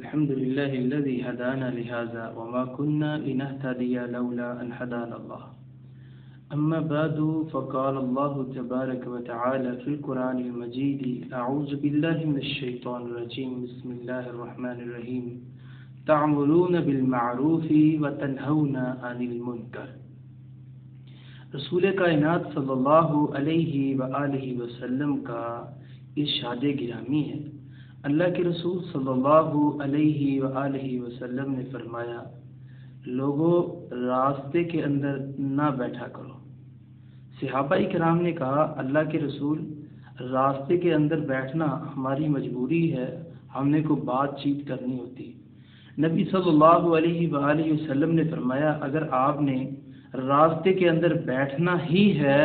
الحمد لله الذي هدانا لهذا وما كنا لنهتدي لولا أن هدانا الله. أما بعد فقال الله تبارك وتعالى في القرآن المجيد: أعوذ بالله من الشيطان الرجيم. بسم الله الرحمن الرحيم. تعملون بالمعروف وتنهون عن المنکر. رسول کائنات صلی اللہ علیہ وآلہ وسلم کا ارشاد گرامی ہے. اللہ کے رسول صلی اللہ علیہ وآلہ وسلم نے فرمایا: لوگوں، راستے کے اندر نہ بیٹھا کرو. صحابہ کرام نے کہا: اللہ کے رسول، راستے کے اندر بیٹھنا ہماری مجبوری ہے، ہم نے کوئی بات چیت کرنی ہوتی. نبی صلی اللہ علیہ وآلہ وسلم نے فرمایا: اگر آپ نے راستے کے اندر بیٹھنا ہی ہے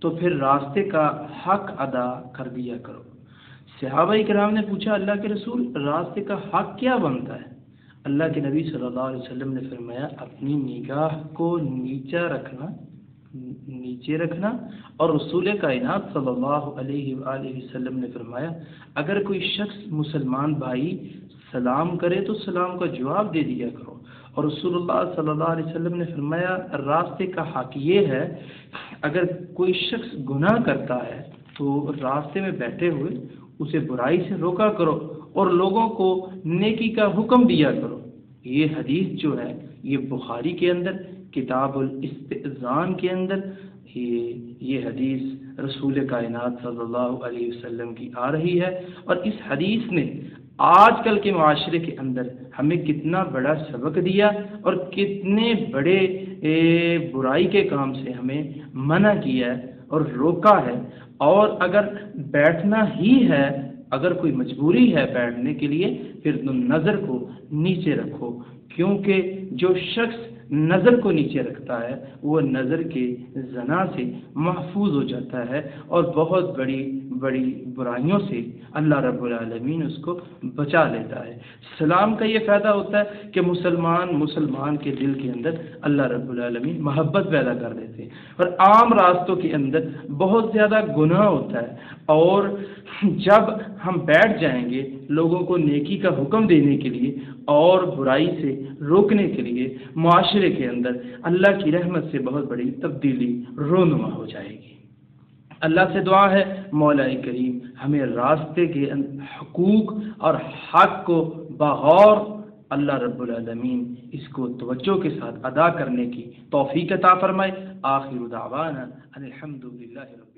تو پھر راستے کا حق ادا کر دیا کرو. صحابہ کرام نے پوچھا: اللہ کے رسول، راستے کا حق کیا بنتا ہے؟ اللہ کے نبی صلی اللہ علیہ وسلم نے فرمایا: اپنی نگاہ کو نیچے رکھنا. اور رسول کائنات صلی اللہ علیہ وآلہ وسلم نے فرمایا: اگر کوئی شخص مسلمان بھائی سلام کرے تو سلام کا جواب دے دیا کرو. اور رسول اللہ صلی اللہ علیہ وسلم نے فرمایا: راستے کا حق یہ ہے، اگر کوئی شخص گناہ کرتا ہے تو راستے میں بیٹھے ہوئے اسے برائی سے روکا کرو اور لوگوں کو نیکی کا حکم دیا کرو. یہ حدیث جو ہے یہ بخاری کے اندر کتاب الاستئذان کے اندر یہ حدیث رسول کائنات صلی اللہ علیہ وسلم کی آ رہی ہے. اور اس حدیث نے آج کل کے معاشرے کے اندر ہمیں کتنا بڑا سبق دیا اور کتنے بڑے برائی کے کام سے ہمیں منع کیا ہے اور روکا ہے. اور اگر بیٹھنا ہی ہے، اگر کوئی مجبوری ہے بیٹھنے کے لیے، پھر تم نظر کو نیچے رکھو، کیونکہ جو شخص نظر کو نیچے رکھتا ہے وہ نظر کے زنا سے محفوظ ہو جاتا ہے اور بہت بڑی بڑی برائیوں سے اللہ رب العالمین اس کو بچا لیتا ہے. سلام کا یہ فائدہ ہوتا ہے کہ مسلمان کے دل کے اندر اللہ رب العالمین محبت پیدا کر دیتے ہیں. اور عام راستوں کے اندر بہت زیادہ گناہ ہوتا ہے، اور جب ہم بیٹھ جائیں گے لوگوں کو نیکی کا حکم دینے کے لیے اور برائی سے روکنے کے لیے، معاشرے کے اندر اللہ کی رحمت سے بہت بڑی تبدیلی رونما ہو جائے گی. اللہ سے دعا ہے مولا کریم ہمیں راستے کے حقوق اور حق کو بغور اللہ رب العالمین اس کو توجہ کے ساتھ ادا کرنے کی توفیق عطا فرمائے. آخر دعوانا ان الحمد للہ رب